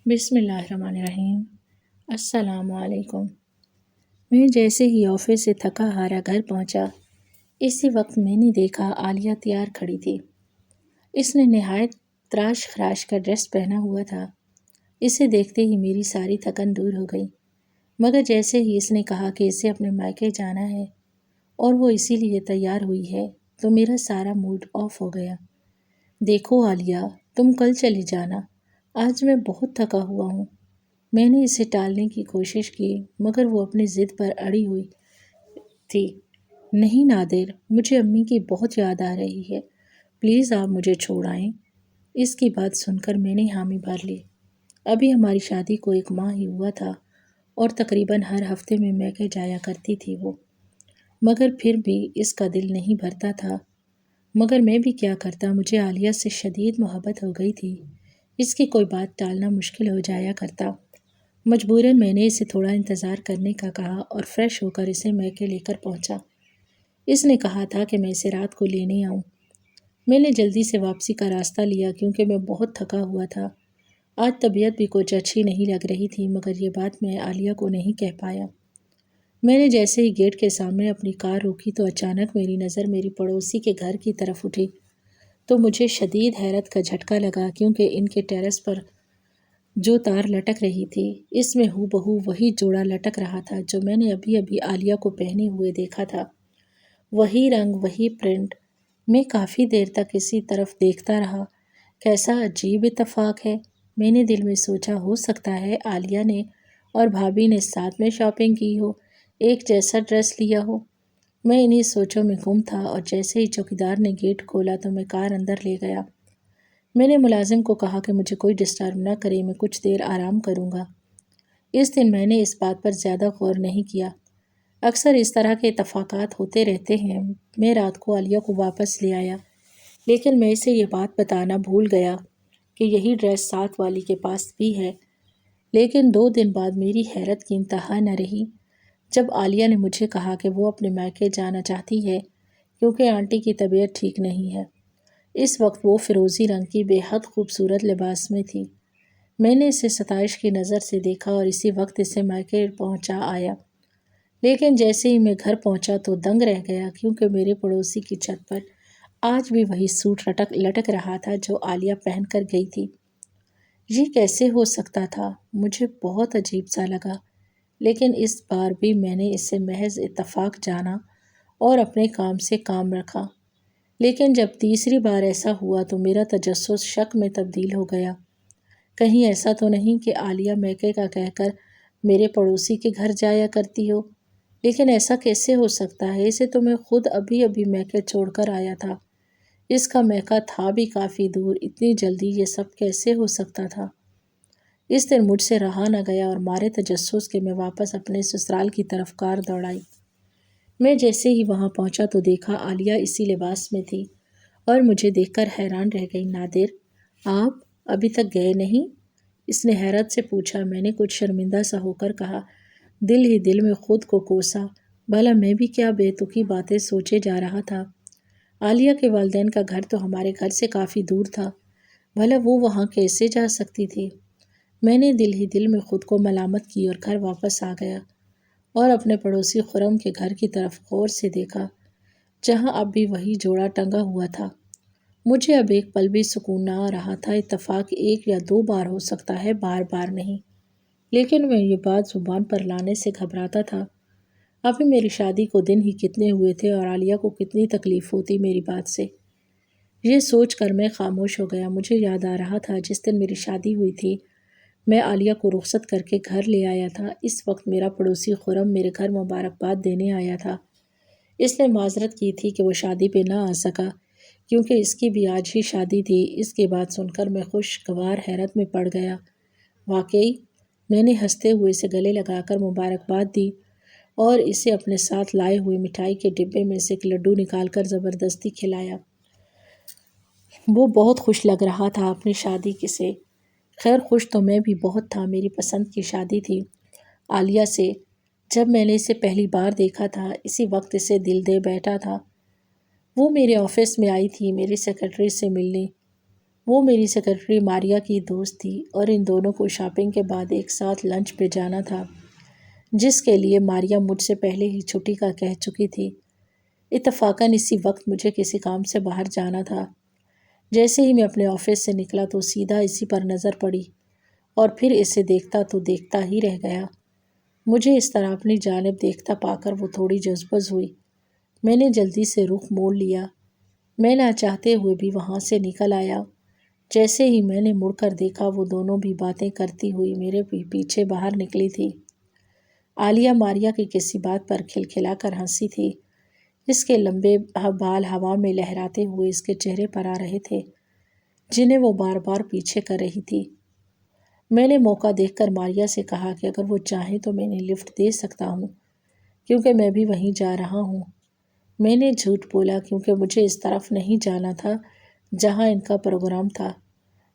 بسم اللہ الرحمن الرحیم۔ السلام علیکم۔ میں جیسے ہی آفس سے تھکا ہارا گھر پہنچا، اسی وقت میں نے دیکھا عالیہ تیار کھڑی تھی۔ اس نے نہایت تراش خراش کا ڈریس پہنا ہوا تھا۔ اسے دیکھتے ہی میری ساری تھکن دور ہو گئی، مگر جیسے ہی اس نے کہا کہ اسے اپنے مائکے جانا ہے اور وہ اسی لیے تیار ہوئی ہے تو میرا سارا موڈ آف ہو گیا۔ دیکھو عالیہ، تم کل چلی جانا، آج میں بہت تھکا ہوا ہوں۔ میں نے اسے ٹالنے کی کوشش کی مگر وہ اپنی ضد پر اڑی ہوئی تھی۔ نہیں نادر، مجھے امی کی بہت یاد آ رہی ہے، پلیز آپ مجھے چھوڑ آئیں۔ اس کی بات سن کر میں نے حامی بھر لی۔ ابھی ہماری شادی کو 1 ماہ ہی ہوا تھا اور تقریباً ہر ہفتے میں میکے جایا کرتی تھی وہ، مگر پھر بھی اس کا دل نہیں بھرتا تھا۔ مگر میں بھی کیا کرتا، مجھے عالیہ سے شدید محبت ہو گئی تھی، اس کی کوئی بات ٹالنا مشکل ہو جایا کرتا۔ مجبوراً میں نے اسے تھوڑا انتظار کرنے کا کہا اور فریش ہو کر اسے میکے لے کر پہنچا۔ اس نے کہا تھا کہ میں اسے رات کو لینے آؤں۔ میں نے جلدی سے واپسی کا راستہ لیا کیونکہ میں بہت تھکا ہوا تھا۔ آج طبیعت بھی کچھ اچھی نہیں لگ رہی تھی، مگر یہ بات میں عالیہ کو نہیں کہہ پایا۔ میں نے جیسے ہی گیٹ کے سامنے اپنی کار روکی تو اچانک میری نظر میری پڑوسی کے گھر کی طرف اٹھی تو مجھے شدید حیرت کا جھٹکا لگا کیونکہ ان کے ٹیرس پر جو تار لٹک رہی تھی اس میں ہو بہو وہی جوڑا لٹک رہا تھا جو میں نے ابھی ابھی عالیہ کو پہنے ہوئے دیکھا تھا۔ وہی رنگ، وہی پرنٹ۔ میں کافی دیر تک اسی طرف دیکھتا رہا۔ کیسا عجیب اتفاق ہے، میں نے دل میں سوچا، ہو سکتا ہے عالیہ نے اور بھابھی نے ساتھ میں شاپنگ کی ہو، ایک جیسا ڈریس لیا ہو۔ میں انہی سوچوں میں گم تھا اور جیسے ہی چوکیدار نے گیٹ کھولا تو میں کار اندر لے گیا۔ میں نے ملازم کو کہا کہ مجھے کوئی ڈسٹرب نہ کرے، میں کچھ دیر آرام کروں گا۔ اس دن میں نے اس بات پر زیادہ غور نہیں کیا۔ اکثر اس طرح کے اتفاقات ہوتے رہتے ہیں۔ میں رات کو عالیہ کو واپس لے آیا، لیکن میں اسے یہ بات بتانا بھول گیا کہ یہی ڈریس ساتھ والی کے پاس بھی ہے۔ لیکن 2 دن بعد میری حیرت کی انتہا نہ رہی جب عالیہ نے مجھے کہا کہ وہ اپنے مائکے جانا چاہتی ہے کیونکہ آنٹی کی طبیعت ٹھیک نہیں ہے۔ اس وقت وہ فیروزی رنگ کی بے حد خوبصورت لباس میں تھی۔ میں نے اسے ستائش کی نظر سے دیکھا اور اسی وقت اسے مائکے پہنچا آیا۔ لیکن جیسے ہی میں گھر پہنچا تو دنگ رہ گیا کیونکہ میرے پڑوسی کی چھت پر آج بھی وہی سوٹ لٹک رہا تھا جو عالیہ پہن کر گئی تھی۔ یہ کیسے ہو سکتا تھا؟ مجھے بہت عجیب سا لگا، لیکن اس بار بھی میں نے اسے محض اتفاق جانا اور اپنے کام سے کام رکھا۔ لیکن جب تیسری بار ایسا ہوا تو میرا تجسس شک میں تبدیل ہو گیا۔ کہیں ایسا تو نہیں کہ عالیہ میکے کا کہہ کر میرے پڑوسی کے گھر جایا کرتی ہو؟ لیکن ایسا کیسے ہو سکتا ہے؟ اسے تو میں خود ابھی ابھی میکے چھوڑ کر آیا تھا۔ اس کا میکا تھا بھی کافی دور، اتنی جلدی یہ سب کیسے ہو سکتا تھا؟ اس دن مجھ سے رہا نہ گیا اور مارے تجسس کے میں واپس اپنے سسرال کی طرف کار دوڑائی۔ میں جیسے ہی وہاں پہنچا تو دیکھا عالیہ اسی لباس میں تھی اور مجھے دیکھ کر حیران رہ گئی۔ نادر، آپ ابھی تک گئے نہیں؟ اس نے حیرت سے پوچھا۔ میں نے کچھ شرمندہ سا ہو کر کہا۔ دل ہی دل میں خود کو کوسا، بھلا میں بھی کیا بے تکی باتیں سوچے جا رہا تھا۔ عالیہ کے والدین کا گھر تو ہمارے گھر سے کافی دور تھا، بھلا وہ وہاں کیسے جا سکتی تھی؟ میں نے دل ہی دل میں خود کو ملامت کی اور گھر واپس آ گیا اور اپنے پڑوسی خرم کے گھر کی طرف غور سے دیکھا جہاں اب بھی وہی جوڑا ٹنگا ہوا تھا۔ مجھے اب ایک پل بھی سکون نہ آ رہا تھا۔ اتفاق 1 یا 2 بار ہو سکتا ہے، بار بار نہیں۔ لیکن میں یہ بات زبان پر لانے سے گھبراتا تھا۔ ابھی میری شادی کو دن ہی کتنے ہوئے تھے اور عالیہ کو کتنی تکلیف ہوتی میری بات سے۔ یہ سوچ کر میں خاموش ہو گیا۔ مجھے یاد آ رہا تھا جس دن میری شادی ہوئی تھی میں عالیہ کو رخصت کر کے گھر لے آیا تھا۔ اس وقت میرا پڑوسی خرم میرے گھر مبارکباد دینے آیا تھا۔ اس نے معذرت کی تھی کہ وہ شادی پہ نہ آ سکا کیونکہ اس کی بھی آج ہی شادی تھی۔ اس کی بات سن کر میں خوشگوار حیرت میں پڑ گیا۔ واقعی؟ میں نے ہنستے ہوئے اسے گلے لگا کر مبارکباد دی اور اسے اپنے ساتھ لائے ہوئے مٹھائی کے ڈبے میں سے ایک لڈو نکال کر زبردستی کھلایا۔ وہ بہت خوش لگ رہا تھا اپنی شادی سے۔ خیر خوش تو میں بھی بہت تھا، میری پسند کی شادی تھی عالیہ سے۔ جب میں نے اسے پہلی بار دیکھا تھا اسی وقت اسے دل دے بیٹھا تھا۔ وہ میرے آفس میں آئی تھی میری سیکرٹری سے ملنے۔ وہ میری سیکرٹری ماریا کی دوست تھی اور ان دونوں کو شاپنگ کے بعد ایک ساتھ لنچ پہ جانا تھا، جس کے لیے ماریا مجھ سے پہلے ہی چھٹی کا کہہ چکی تھی۔ اتفاقاً اسی وقت مجھے کسی کام سے باہر جانا تھا۔ جیسے ہی میں اپنے آفس سے نکلا تو سیدھا اسی پر نظر پڑی اور پھر اسے دیکھتا تو دیکھتا ہی رہ گیا۔ مجھے اس طرح اپنی جانب دیکھتا پا کر وہ تھوڑی جذبز ہوئی۔ میں نے جلدی سے رخ موڑ لیا۔ میں نہ چاہتے ہوئے بھی وہاں سے نکل آیا۔ جیسے ہی میں نے مڑ کر دیکھا وہ دونوں بھی باتیں کرتی ہوئی میرے پیچھے باہر نکلی تھی۔ عالیہ ماریا کی کسی بات پر کھلکھلا کر ہنسی تھی۔ اس کے لمبے بال ہوا میں لہراتے ہوئے اس کے چہرے پر آ رہے تھے، جنہیں وہ بار بار پیچھے کر رہی تھی۔ میں نے موقع دیکھ کر ماریا سے کہا کہ اگر وہ چاہیں تو میں نے لفٹ دے سکتا ہوں، کیونکہ میں بھی وہیں جا رہا ہوں۔ میں نے جھوٹ بولا کیونکہ مجھے اس طرف نہیں جانا تھا جہاں ان کا پروگرام تھا،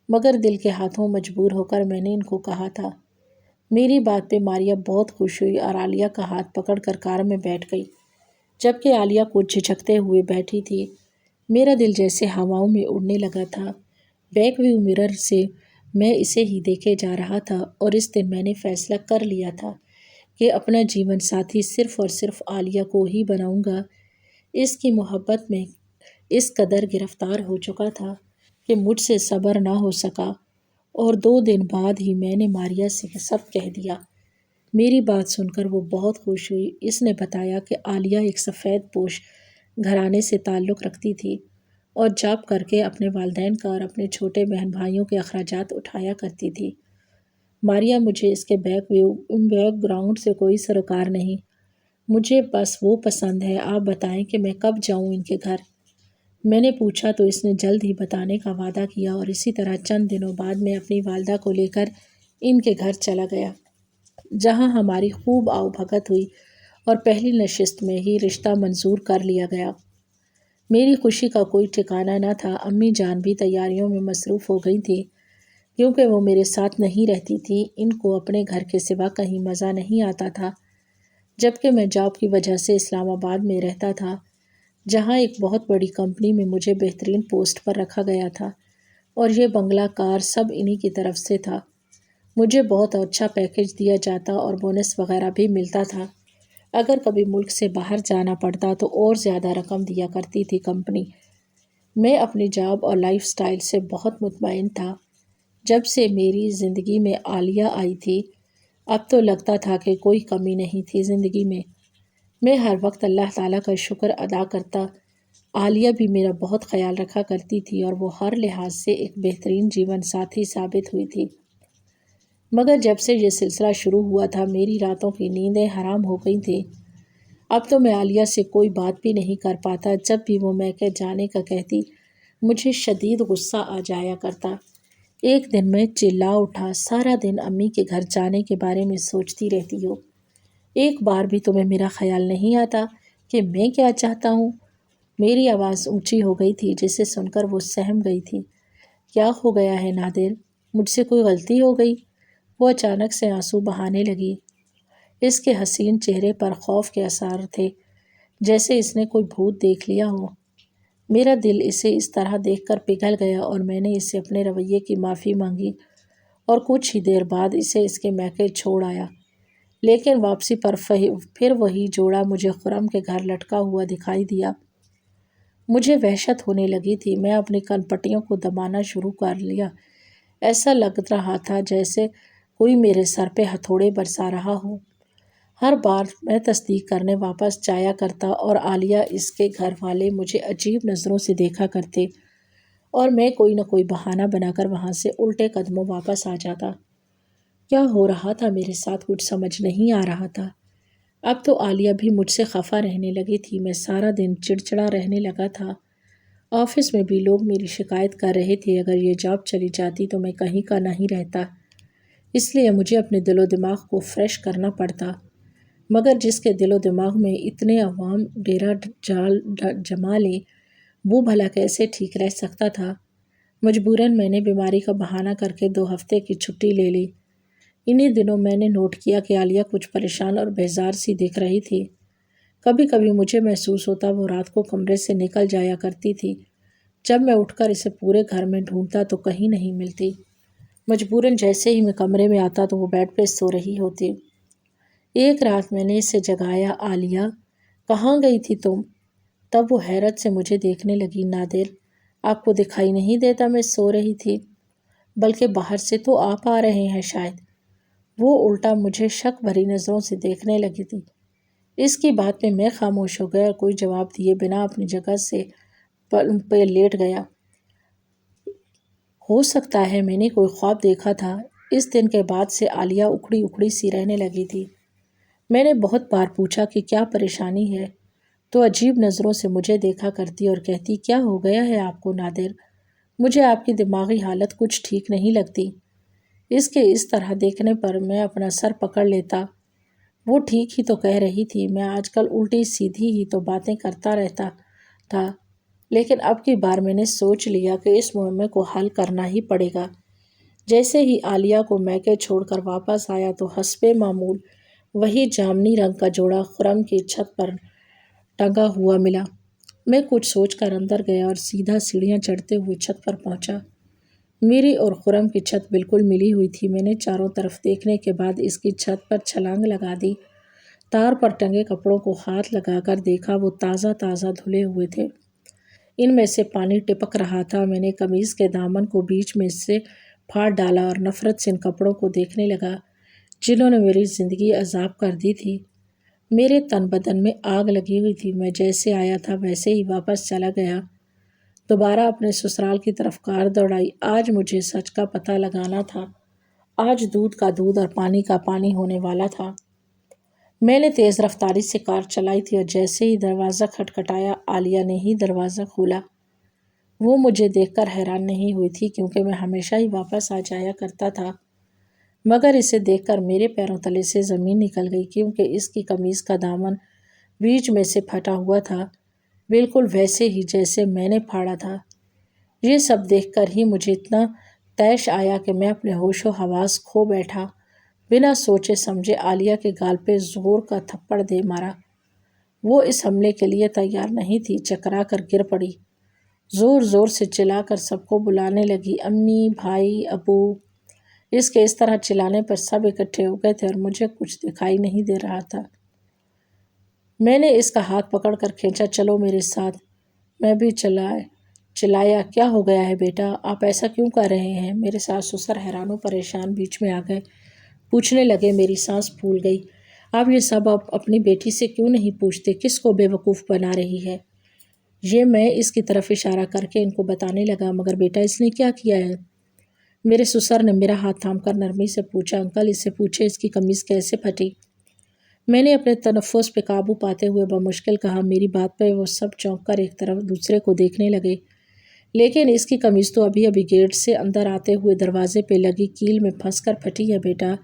مگر دل کے ہاتھوں مجبور ہو کر میں نے ان کو کہا تھا۔ میری بات پہ ماریا بہت خوش ہوئی اور عالیہ کا ہاتھ پکڑ کر کار میں بیٹھ گئی، جبکہ عالیہ کچھ جھجکتے ہوئے بیٹھی تھی۔ میرا دل جیسے ہواؤں میں اڑنے لگا تھا۔ بیک ویو مرر سے میں اسے ہی دیکھے جا رہا تھا اور اس دن میں نے فیصلہ کر لیا تھا کہ اپنا جیون ساتھی صرف اور صرف عالیہ کو ہی بناؤں گا۔ اس کی محبت میں اس قدر گرفتار ہو چکا تھا کہ مجھ سے صبر نہ ہو سکا اور 2 دن بعد ہی میں نے ماریا سے سب کہہ دیا۔ میری بات سن کر وہ بہت خوش ہوئی۔ اس نے بتایا کہ عالیہ ایک سفید پوش گھرانے سے تعلق رکھتی تھی اور جاب کر کے اپنے والدین کا اور اپنے چھوٹے بہن بھائیوں کے اخراجات اٹھایا کرتی تھی۔ ماریا مجھے اس کے بیک گراؤنڈ سے کوئی سروکار نہیں، مجھے بس وہ پسند ہے۔ آپ بتائیں کہ میں کب جاؤں ان کے گھر؟ میں نے پوچھا تو اس نے جلد ہی بتانے کا وعدہ کیا اور اسی طرح چند دنوں بعد میں اپنی والدہ کو لے کر ان کے گھر چلا گیا، جہاں ہماری خوب آؤ بھگت ہوئی اور پہلی نشست میں ہی رشتہ منظور کر لیا گیا۔ میری خوشی کا کوئی ٹھکانہ نہ تھا۔ امی جان بھی تیاریوں میں مصروف ہو گئی تھی کیونکہ وہ میرے ساتھ نہیں رہتی تھی۔ ان کو اپنے گھر کے سوا کہیں مزہ نہیں آتا تھا، جبکہ میں جاب کی وجہ سے اسلام آباد میں رہتا تھا، جہاں ایک بہت بڑی کمپنی میں مجھے بہترین پوسٹ پر رکھا گیا تھا اور یہ بنگلہ کار سب انہی کی طرف سے تھا۔ مجھے بہت اچھا پیکیج دیا جاتا اور بونس وغیرہ بھی ملتا تھا۔ اگر کبھی ملک سے باہر جانا پڑتا تو اور زیادہ رقم دیا کرتی تھی کمپنی۔ میں اپنی جاب اور لائف سٹائل سے بہت مطمئن تھا۔ جب سے میری زندگی میں عالیہ آئی تھی، اب تو لگتا تھا کہ کوئی کمی نہیں تھی زندگی میں۔ میں ہر وقت اللہ تعالیٰ کا شکر ادا کرتا۔ عالیہ بھی میرا بہت خیال رکھا کرتی تھی اور وہ ہر لحاظ سے ایک بہترین جیون ساتھی ثابت ہوئی تھی۔ مگر جب سے یہ سلسلہ شروع ہوا تھا میری راتوں کی نیندیں حرام ہو گئی تھیں۔ اب تو میں عالیہ سے کوئی بات بھی نہیں کر پاتا۔ جب بھی وہ میکے جانے کا کہتی مجھے شدید غصہ آ جایا کرتا۔ ایک دن میں چلا اٹھا، سارا دن امی کے گھر جانے کے بارے میں سوچتی رہتی ہو، ایک بار بھی تمہیں میرا خیال نہیں آتا کہ میں کیا چاہتا ہوں؟ میری آواز اونچی ہو گئی تھی جسے سن کر وہ سہم گئی تھی۔ کیا ہو گیا ہے نادر؟ مجھ سے کوئی غلطی ہو گئی؟ وہ اچانک سے آنسو بہانے لگی۔ اس کے حسین چہرے پر خوف کے آثار تھے، جیسے اس نے کوئی بھوت دیکھ لیا ہو۔ میرا دل اسے اس طرح دیکھ کر پگھل گیا اور میں نے اس سے اپنے رویے کی معافی مانگی اور کچھ ہی دیر بعد اسے اس کے میکے چھوڑ آیا۔ لیکن واپسی پر پھر وہی جوڑا مجھے خرم کے گھر لٹکا ہوا دکھائی دیا۔ مجھے وحشت ہونے لگی تھی۔ میں اپنی کن پٹیوں کو دبانا شروع کر لیا۔ ایسا لگ رہا تھا جیسے کوئی میرے سر پہ ہتھوڑے برسا رہا ہو۔ ہر بار میں تصدیق کرنے واپس جایا کرتا اور عالیہ اس کے گھر والے مجھے عجیب نظروں سے دیکھا کرتے اور میں کوئی نہ کوئی بہانہ بنا کر وہاں سے الٹے قدموں واپس آ جاتا۔ کیا ہو رہا تھا میرے ساتھ کچھ سمجھ نہیں آ رہا تھا۔ اب تو عالیہ بھی مجھ سے خفا رہنے لگی تھی۔ میں سارا دن چڑچڑا رہنے لگا تھا۔ آفس میں بھی لوگ میری شکایت کر رہے تھے۔ اگر یہ جاب چلی جاتی تو میں کہیں کا نہیں رہتا، اس لیے مجھے اپنے دل و دماغ کو فریش کرنا پڑتا۔ مگر جس کے دل و دماغ میں اتنے عوام ڈیرا جما لیں وہ بھلا کیسے ٹھیک رہ سکتا تھا؟ مجبوراً میں نے بیماری کا بہانہ کر کے 2 ہفتے کی چھٹی لے لی۔ انہی دنوں میں نے نوٹ کیا کہ عالیہ کچھ پریشان اور بیزار سی دکھ رہی تھی۔ کبھی کبھی مجھے محسوس ہوتا وہ رات کو کمرے سے نکل جایا کرتی تھی جب میں اٹھ کر اسے پورے گھر میں ڈھونڈتا تو کہیں نہیں ملتی۔ مجبوراً جیسے ہی میں کمرے میں آتا تو وہ بیڈ پہ سو رہی ہوتی۔ ایک رات میں نے اسے جگایا، عالیہ کہاں گئی تھی تم؟ تب وہ حیرت سے مجھے دیکھنے لگی۔ نادر، آپ کو دکھائی نہیں دیتا میں سو رہی تھی؟ بلکہ باہر سے تو آپ آ رہے ہیں شاید۔ وہ الٹا مجھے شک بھری نظروں سے دیکھنے لگی تھی۔ اس کی بات پہ میں خاموش ہو گیا اور کوئی جواب دیے بنا اپنی جگہ سے پہ لیٹ گیا۔ ہو سکتا ہے میں نے کوئی خواب دیکھا تھا۔ اس دن کے بعد سے عالیہ اکھڑی اکھڑی سی رہنے لگی تھی۔ میں نے بہت بار پوچھا کہ کیا پریشانی ہے تو عجیب نظروں سے مجھے دیکھا کرتی اور کہتی، کیا ہو گیا ہے آپ کو نادر؟ مجھے آپ کی دماغی حالت کچھ ٹھیک نہیں لگتی۔ اس کے اس طرح دیکھنے پر میں اپنا سر پکڑ لیتا۔ وہ ٹھیک ہی تو کہہ رہی تھی، میں آج کل الٹی سیدھی ہی تو باتیں کرتا رہتا تھا، لیکن اب کی بار میں نے سوچ لیا کہ اس معمے کو حل کرنا ہی پڑے گا۔ جیسے ہی عالیہ کو میکے چھوڑ کر واپس آیا تو حسب معمول وہی جامنی رنگ کا جوڑا خرم کی چھت پر ٹنگا ہوا ملا۔ میں کچھ سوچ کر اندر گیا اور سیدھا سیڑھیاں چڑھتے ہوئے چھت پر پہنچا۔ میری اور خرم کی چھت بالکل ملی ہوئی تھی۔ میں نے چاروں طرف دیکھنے کے بعد اس کی چھت پر چھلانگ لگا دی۔ تار پر ٹنگے کپڑوں کو ہاتھ لگا کر دیکھا، وہ تازہ تازہ دھلے ہوئے تھے۔ ان میں سے پانی ٹپک رہا تھا۔ میں نے قمیض کے دامن کو بیچ میں سے پھاڑ ڈالا اور نفرت سے ان کپڑوں کو دیکھنے لگا جنہوں نے میری زندگی عذاب کر دی تھی۔ میرے تن بدن میں آگ لگی ہوئی تھی۔ میں جیسے آیا تھا ویسے ہی واپس چلا گیا۔ دوبارہ اپنے سسرال کی طرف کار دوڑائی۔ آج مجھے سچ کا پتہ لگانا تھا۔ آج دودھ کا دودھ اور پانی کا پانی ہونے والا تھا۔ میں نے تیز رفتاری سے کار چلائی تھی اور جیسے ہی دروازہ کھٹکھٹایا، عالیہ نے ہی دروازہ کھولا۔ وہ مجھے دیکھ کر حیران نہیں ہوئی تھی کیونکہ میں ہمیشہ ہی واپس آ جایا کرتا تھا، مگر اسے دیکھ کر میرے پیروں تلے سے زمین نکل گئی کیونکہ اس کی قمیض کا دامن بیچ میں سے پھٹا ہوا تھا، بالکل ویسے ہی جیسے میں نے پھاڑا تھا۔ یہ سب دیکھ کر ہی مجھے اتنا طیش آیا کہ میں اپنے ہوش و حواس کھو بیٹھا۔ بنا سوچے سمجھے عالیہ کے گال پہ زور کا تھپڑ دے مارا۔ وہ اس حملے کے لیے تیار نہیں تھی، چکرا کر گر پڑی۔ زور زور سے چلا کر سب کو بلانے لگی، امی، بھائی، ابو۔ اس کے اس طرح چلانے پر سب اکٹھے ہو گئے تھے اور مجھے کچھ دکھائی نہیں دے رہا تھا۔ میں نے اس کا ہاتھ پکڑ کر کھینچا، چلو میرے ساتھ۔ میں بھی چلایا، کیا ہو گیا ہے بیٹا؟ آپ ایسا کیوں کر رہے ہیں؟ میرے ساس سسر حیران و پریشان بیچ میں آ گئے، پوچھنے لگے۔ میری سانس پھول گئی۔ آپ یہ سب اپنی بیٹی سے کیوں نہیں پوچھتے؟ کس کو بے وقوف بنا رہی ہے؟ یہ میں اس کی طرف اشارہ کر کے ان کو بتانے لگا۔ مگر بیٹا اس نے کیا کیا ہے؟ میرے سسر نے میرا ہاتھ تھام کر نرمی سے پوچھا۔ انکل اس سے پوچھے اس کی قمیض کیسے پھٹی؟ میں نے اپنے تنفس پہ قابو پاتے ہوئے بمشکل کہا۔ میری بات پہ وہ سب چونک کر ایک طرف دوسرے کو دیکھنے لگے۔ لیکن اس کی قمیض تو ابھی ابھی گیٹ سے اندر آتے ہوئے دروازے پہ لگی کیل میں پھنس کر پھٹی ہے بیٹا۔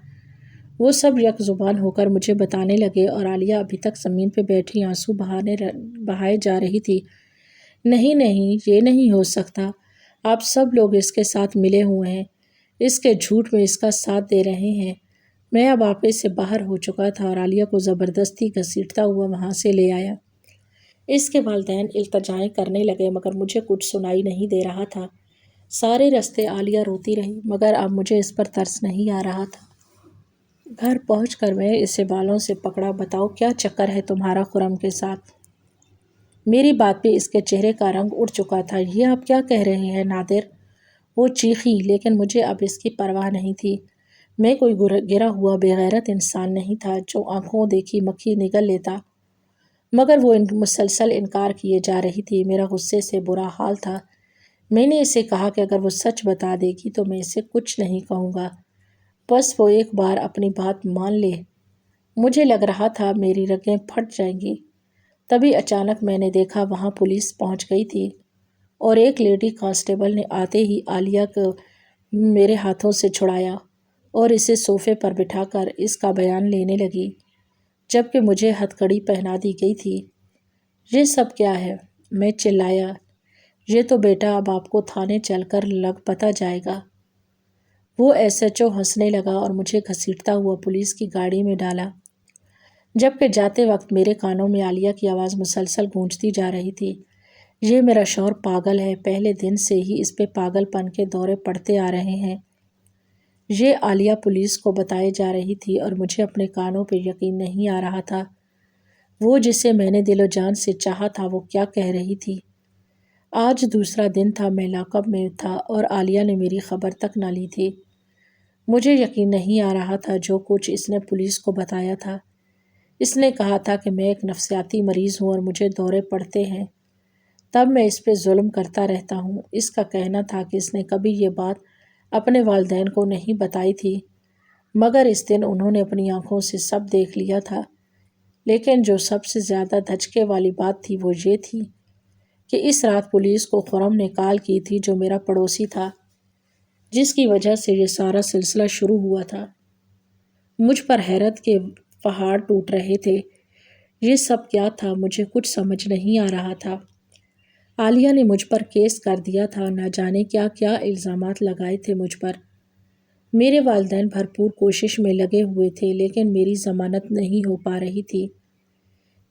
وہ سب یک زبان ہو کر مجھے بتانے لگے اور عالیہ ابھی تک زمین پہ بیٹھی آنسو بہائے جا رہی تھی۔ نہیں نہیں، یہ نہیں ہو سکتا۔ آپ سب لوگ اس کے ساتھ ملے ہوئے ہیں، اس کے جھوٹ میں اس کا ساتھ دے رہے ہیں۔ میں اب آپے سے باہر ہو چکا تھا اور عالیہ کو زبردستی گھسیٹتا ہوا وہاں سے لے آیا۔ اس کے والدین التجائیں کرنے لگے مگر مجھے کچھ سنائی نہیں دے رہا تھا۔ سارے راستے عالیہ روتی رہی مگر اب مجھے اس پر ترس نہیں آ رہا تھا۔ گھر پہنچ کر میں اسے بالوں سے پکڑا، بتاؤ کیا چکر ہے تمہارا خرم کے ساتھ؟ میری بات پہ اس کے چہرے کا رنگ اڑ چکا تھا۔ یہ آپ کیا کہہ رہے ہیں نادر؟ وہ چیخی، لیکن مجھے اب اس کی پرواہ نہیں تھی۔ میں کوئی گرا ہوا بے غیرت انسان نہیں تھا جو آنکھوں دیکھی مکھی نگل لیتا، مگر وہ مسلسل انکار کیے جا رہی تھی۔ میرا غصے سے برا حال تھا۔ میں نے اسے کہا کہ اگر وہ سچ بتا دے گی تو میں اسے کچھ نہیں کہوں گا، بس وہ ایک بار اپنی بات مان لے۔ مجھے لگ رہا تھا میری رگیں پھٹ جائیں گی۔ تبھی اچانک میں نے دیکھا وہاں پولیس پہنچ گئی تھی اور ایک لیڈی کانسٹیبل نے آتے ہی عالیہ کو میرے ہاتھوں سے چھڑایا اور اسے صوفے پر بٹھا کر اس کا بیان لینے لگی، جبکہ مجھے ہتھکڑی پہنا دی گئی تھی۔ یہ سب کیا ہے؟ میں چلایا۔ یہ تو بیٹا اب آپ کو تھانے چل کر پتہ جائے گا۔ وہ ایس ایچ او ہنسنے لگا اور مجھے گھسیٹتا ہوا پولیس کی گاڑی میں ڈالا، جبکہ جاتے وقت میرے کانوں میں عالیہ کی آواز مسلسل گونجتی جا رہی تھی، یہ میرا شوہر پاگل ہے، پہلے دن سے ہی اس پہ پاگل پن کے دورے پڑتے آ رہے ہیں۔ یہ عالیہ پولیس کو بتائے جا رہی تھی اور مجھے اپنے کانوں پہ یقین نہیں آ رہا تھا۔ وہ جسے میں نے دل و جان سے چاہا تھا وہ کیا کہہ رہی تھی۔ آج دوسرا دن تھا، میں لاک اپ میں تھا اور عالیہ نے میری خبر تک نہ لی تھی۔ مجھے یقین نہیں آ رہا تھا جو کچھ اس نے پولیس کو بتایا تھا۔ اس نے کہا تھا کہ میں ایک نفسیاتی مریض ہوں اور مجھے دورے پڑتے ہیں، تب میں اس پہ ظلم کرتا رہتا ہوں۔ اس کا کہنا تھا کہ اس نے کبھی یہ بات اپنے والدین کو نہیں بتائی تھی، مگر اس دن انہوں نے اپنی آنکھوں سے سب دیکھ لیا تھا۔ لیکن جو سب سے زیادہ دھچکے والی بات تھی وہ یہ تھی کہ اس رات پولیس کو خرم نے کال کی تھی، جو میرا پڑوسی تھا، جس کی وجہ سے یہ سارا سلسلہ شروع ہوا تھا۔ مجھ پر حیرت کے پہاڑ ٹوٹ رہے تھے۔ یہ سب کیا تھا؟ مجھے کچھ سمجھ نہیں آ رہا تھا۔ عالیہ نے مجھ پر کیس کر دیا تھا، نہ جانے کیا کیا الزامات لگائے تھے مجھ پر۔ میرے والدین بھرپور کوشش میں لگے ہوئے تھے، لیکن میری ضمانت نہیں ہو پا رہی تھی۔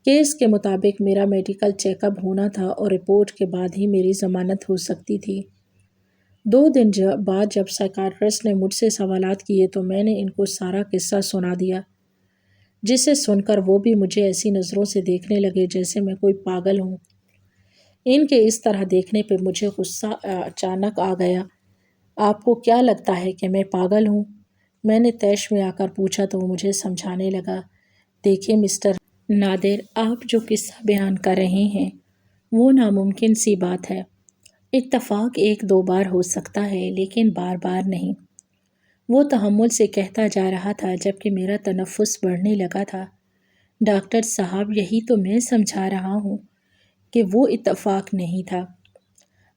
کیس کے مطابق میرا میڈیکل چیک اپ ہونا تھا اور رپورٹ کے بعد ہی میری ضمانت ہو سکتی تھی۔ 2 دن بعد جب سائیکیاٹرسٹ نے مجھ سے سوالات کیے تو میں نے ان کو سارا قصہ سنا دیا، جسے سن کر وہ بھی مجھے ایسی نظروں سے دیکھنے لگے جیسے میں کوئی پاگل ہوں۔ ان کے اس طرح دیکھنے پہ مجھے غصہ اچانک آ گیا۔ آپ کو کیا لگتا ہے کہ میں پاگل ہوں؟ میں نے طیش میں آ کر پوچھا تو وہ مجھے سمجھانے لگا۔ دیکھیے مسٹر نادر، آپ جو قصہ بیان کر رہے ہیں وہ ناممکن سی بات ہے۔ اتفاق 1-2 بار ہو سکتا ہے لیکن بار بار نہیں۔ وہ تحمل سے کہتا جا رہا تھا جبکہ میرا تنفس بڑھنے لگا تھا۔ ڈاکٹر صاحب، یہی تو میں سمجھا رہا ہوں کہ وہ اتفاق نہیں تھا۔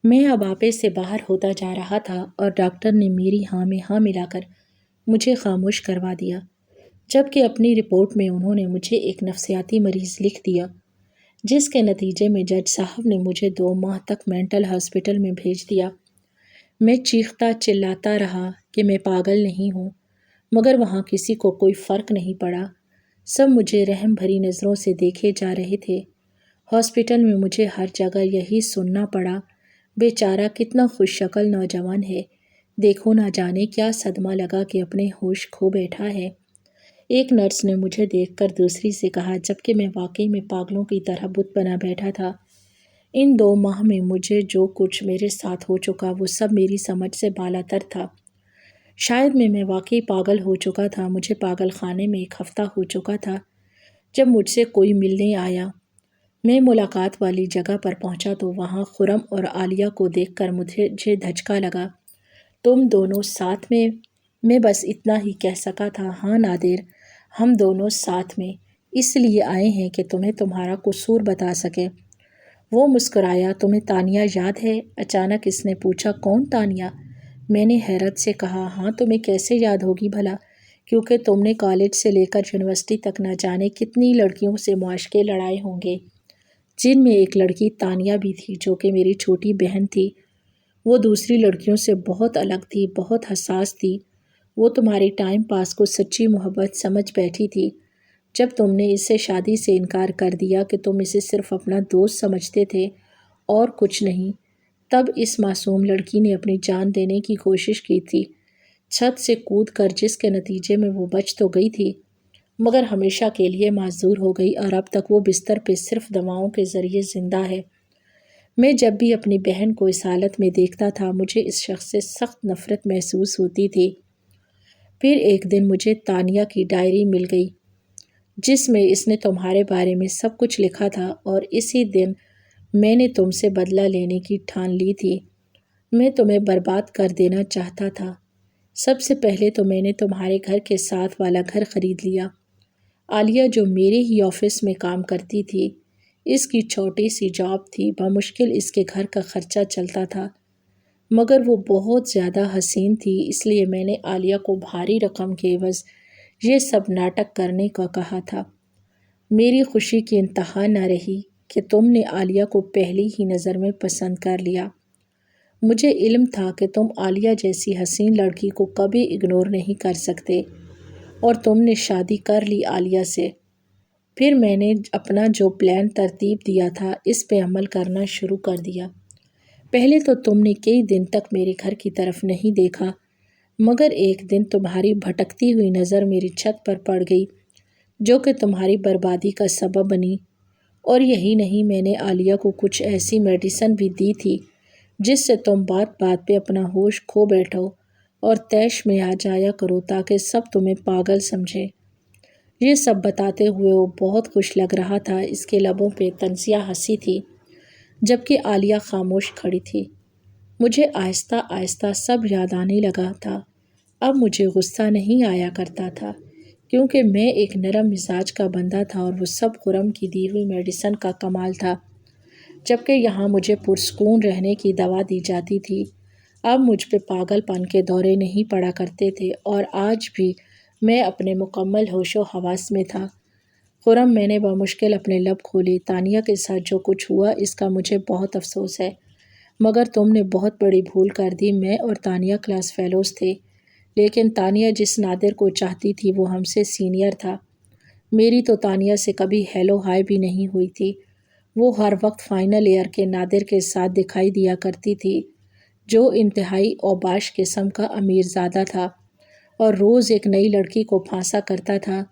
میں اب آپے سے باہر ہوتا جا رہا تھا اور ڈاکٹر نے میری ہاں میں ہاں ملا کر مجھے خاموش کروا دیا، جبکہ اپنی رپورٹ میں انہوں نے مجھے ایک نفسیاتی مریض لکھ دیا، جس کے نتیجے میں جج صاحب نے مجھے 2 ماہ تک مینٹل ہاسپٹل میں بھیج دیا۔ میں چیختا چلاتا رہا کہ میں پاگل نہیں ہوں، مگر وہاں کسی کو کوئی فرق نہیں پڑا۔ سب مجھے رحم بھری نظروں سے دیکھے جا رہے تھے۔ ہاسپٹل میں مجھے ہر جگہ یہی سننا پڑا، بیچارہ کتنا خوش شکل نوجوان ہے، دیکھو نہ جانے کیا صدمہ لگا کہ اپنے ہوش کھو بیٹھا ہے۔ ایک نرس نے مجھے دیکھ کر دوسری سے کہا، جبکہ میں واقعی میں پاگلوں کی طرح بت بنا بیٹھا تھا۔ ان 2 ماہ میں مجھے جو کچھ میرے ساتھ ہو چکا وہ سب میری سمجھ سے بالاتر تھا۔ شاید میں واقعی پاگل ہو چکا تھا۔ مجھے پاگل خانے میں 1 ہفتہ ہو چکا تھا جب مجھ سے کوئی ملنے آیا۔ میں ملاقات والی جگہ پر پہنچا تو وہاں خرم اور عالیہ کو دیکھ کر مجھے دھچکا لگا۔ تم دونوں ساتھ میں؟ میں بس اتنا ہی کہہ سکا تھا، ہاں نادر، ہم دونوں ساتھ میں اس لیے آئے ہیں کہ تمہیں تمہارا قصور بتا سکیں۔ وہ مسکرایا۔ تمہیں تانیہ یاد ہے؟ اچانک اس نے پوچھا۔ کون تانیہ؟ میں نے حیرت سے کہا، ہاں تمہیں کیسے یاد ہوگی بھلا، کیونکہ تم نے کالج سے لے کر یونیورسٹی تک نہ جانے کتنی لڑکیوں سے معاشقے لڑائے ہوں گے، جن میں ایک لڑکی تانیہ بھی تھی جو کہ میری چھوٹی بہن تھی۔ وہ دوسری لڑکیوں سے بہت الگ تھی، بہت حساس تھی۔ وہ تمہاری ٹائم پاس کو سچی محبت سمجھ بیٹھی تھی۔ جب تم نے اس سے شادی سے انکار کر دیا کہ تم اسے صرف اپنا دوست سمجھتے تھے اور کچھ نہیں، تب اس معصوم لڑکی نے اپنی جان دینے کی کوشش کی تھی، چھت سے کود کر، جس کے نتیجے میں وہ بچ تو گئی تھی مگر ہمیشہ کے لیے معذور ہو گئی، اور اب تک وہ بستر پہ صرف دواؤں کے ذریعے زندہ ہے۔ میں جب بھی اپنی بہن کو اس حالت میں دیکھتا تھا مجھے اس شخص سے سخت نفرت محسوس ہوتی تھی۔ پھر ایک دن مجھے تانیہ کی ڈائری مل گئی جس میں اس نے تمہارے بارے میں سب کچھ لکھا تھا، اور اسی دن میں نے تم سے بدلہ لینے کی ٹھان لی تھی۔ میں تمہیں برباد کر دینا چاہتا تھا۔ سب سے پہلے تو میں نے تمہارے گھر کے ساتھ والا گھر خرید لیا۔ عالیہ جو میرے ہی آفس میں کام کرتی تھی، اس کی چھوٹی سی جاب تھی، بمشکل اس کے گھر کا خرچہ چلتا تھا، مگر وہ بہت زیادہ حسین تھی، اس لیے میں نے عالیہ کو بھاری رقم کے عوض یہ سب ناٹک کرنے کا کہا تھا۔ میری خوشی کی انتہا نہ رہی کہ تم نے عالیہ کو پہلی ہی نظر میں پسند کر لیا۔ مجھے علم تھا کہ تم عالیہ جیسی حسین لڑکی کو کبھی اگنور نہیں کر سکتے، اور تم نے شادی کر لی عالیہ سے۔ پھر میں نے اپنا جو پلان ترتیب دیا تھا اس پہ عمل کرنا شروع کر دیا۔ پہلے تو تم نے کئی دن تک میرے گھر کی طرف نہیں دیکھا، مگر ایک دن تمہاری بھٹکتی ہوئی نظر میری چھت پر پڑ گئی، جو کہ تمہاری بربادی کا سبب بنی۔ اور یہی نہیں، میں نے عالیہ کو کچھ ایسی میڈیسن بھی دی تھی جس سے تم بات بات پہ اپنا ہوش کھو بیٹھو اور طیش میں آ جایا کرو تاکہ سب تمہیں پاگل سمجھے۔ یہ سب بتاتے ہوئے وہ بہت خوش لگ رہا تھا، اس کے لبوں پہ طنزیہ ہنسی تھی، جبکہ عالیہ خاموش کھڑی تھی۔ مجھے آہستہ آہستہ سب یاد آنے لگا تھا۔ اب مجھے غصہ نہیں آیا کرتا تھا، کیونکہ میں ایک نرم مزاج کا بندہ تھا اور وہ سب خرم کی دی ہوئی میڈیسن کا کمال تھا، جبکہ یہاں مجھے پرسکون رہنے کی دوا دی جاتی تھی۔ اب مجھ پہ پاگل پن کے دورے نہیں پڑا کرتے تھے، اور آج بھی میں اپنے مکمل ہوش و حواس میں تھا۔ خرم، میں نے بمشکل اپنے لب کھولے، تانیہ کے ساتھ جو کچھ ہوا اس کا مجھے بہت افسوس ہے، مگر تم نے بہت بڑی بھول کر دی۔ میں اور تانیہ کلاس فیلوز تھے، لیکن تانیہ جس نادر کو چاہتی تھی وہ ہم سے سینئر تھا۔ میری تو تانیہ سے کبھی ہیلو ہائی بھی نہیں ہوئی تھی۔ وہ ہر وقت فائنل ایئر کے نادر کے ساتھ دکھائی دیا کرتی تھی، جو انتہائی اوباش قسم کا امیر زادہ تھا اور روز ایک نئی لڑکی کو پھانسا کرتا تھا۔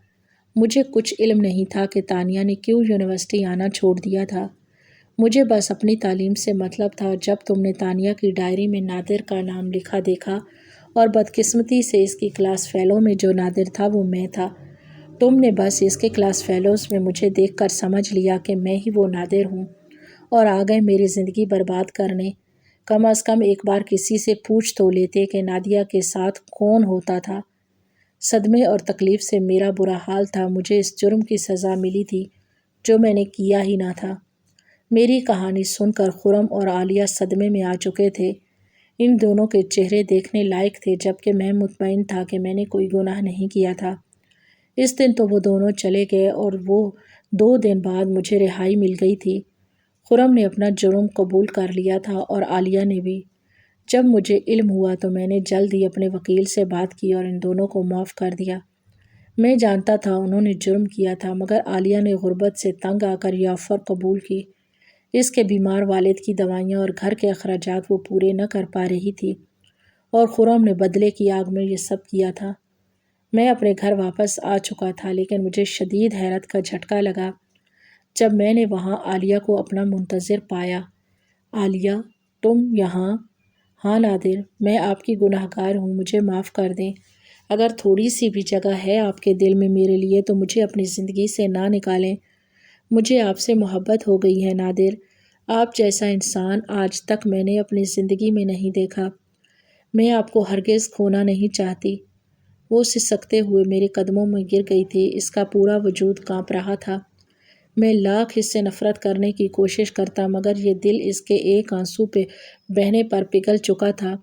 مجھے کچھ علم نہیں تھا کہ تانیہ نے کیوں یونیورسٹی آنا چھوڑ دیا تھا۔ مجھے بس اپنی تعلیم سے مطلب تھا۔ جب تم نے تانیہ کی ڈائری میں نادر کا نام لکھا دیکھا، اور بدقسمتی سے اس کی کلاس فیلو میں جو نادر تھا وہ میں تھا، تم نے بس اس کے کلاس فیلوز میں مجھے دیکھ کر سمجھ لیا کہ میں ہی وہ نادر ہوں، اور آ گئے میری زندگی برباد کرنے۔ کم از کم ایک بار کسی سے پوچھ تو لیتے کہ نادیہ کے ساتھ کون ہوتا تھا۔ صدمے اور تکلیف سے میرا برا حال تھا۔ مجھے اس جرم کی سزا ملی تھی جو میں نے کیا ہی نہ تھا۔ میری کہانی سن کر خرم اور عالیہ صدمے میں آ چکے تھے۔ ان دونوں کے چہرے دیکھنے لائق تھے، جبکہ میں مطمئن تھا کہ میں نے کوئی گناہ نہیں کیا تھا۔ اس دن تو وہ دونوں چلے گئے اور وہ 2 دن بعد مجھے رہائی مل گئی تھی۔ خرم نے اپنا جرم قبول کر لیا تھا اور عالیہ نے بھی۔ جب مجھے علم ہوا تو میں نے جلد ہی اپنے وکیل سے بات کی اور ان دونوں کو معاف کر دیا۔ میں جانتا تھا انہوں نے جرم کیا تھا، مگر عالیہ نے غربت سے تنگ آ کر یہ آفر قبول کی۔ اس کے بیمار والد کی دوائیاں اور گھر کے اخراجات وہ پورے نہ کر پا رہی تھی، اور خرم نے بدلے کی آگ میں یہ سب کیا تھا۔ میں اپنے گھر واپس آ چکا تھا، لیکن مجھے شدید حیرت کا جھٹکا لگا جب میں نے وہاں عالیہ کو اپنا منتظر پایا۔ عالیہ، تم یہاں؟ ہاں نادر، میں آپ کی گناہ گار ہوں، مجھے معاف کر دیں۔ اگر تھوڑی سی بھی جگہ ہے آپ کے دل میں میرے لیے تو مجھے اپنی زندگی سے نہ نکالیں۔ مجھے آپ سے محبت ہو گئی ہے نادر۔ آپ جیسا انسان آج تک میں نے اپنی زندگی میں نہیں دیکھا۔ میں آپ کو ہرگز کھونا نہیں چاہتی۔ وہ سسکتے ہوئے میرے قدموں میں گر گئی تھی، اس کا پورا وجود کانپ رہا تھا۔ میں لاکھ اس سے نفرت کرنے کی کوشش کرتا، مگر یہ دل اس کے ایک آنسو پہ بہنے پر پگھل چکا تھا۔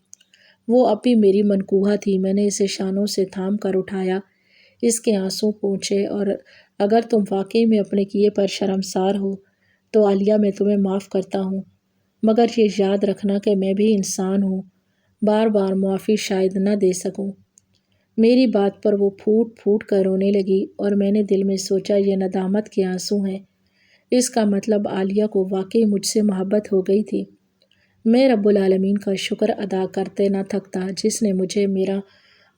وہ اب بھی میری منقوہ تھی۔ میں نے اسے شانوں سے تھام کر اٹھایا، اس کے آنسو پوچھے، اور اگر تم واقعی میں اپنے کیے پر شرمسار ہو تو عالیہ میں تمہیں معاف کرتا ہوں، مگر یہ یاد رکھنا کہ میں بھی انسان ہوں، بار بار معافی شاید نہ دے سکوں۔ میری بات پر وہ پھوٹ پھوٹ کر رونے لگی، اور میں نے دل میں سوچا یہ ندامت کے آنسو ہیں۔ اس کا مطلب عالیہ کو واقعی مجھ سے محبت ہو گئی تھی۔ میں رب العالمین کا شکر ادا کرتے نہ تھکتا، جس نے مجھے میرا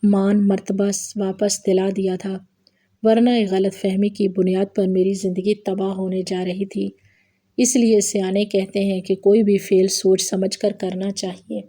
مان مرتبہ واپس دلا دیا تھا، ورنہ ایک غلط فہمی کی بنیاد پر میری زندگی تباہ ہونے جا رہی تھی۔ اس لیے سیانے کہتے ہیں کہ کوئی بھی فعل سوچ سمجھ کر کرنا چاہیے۔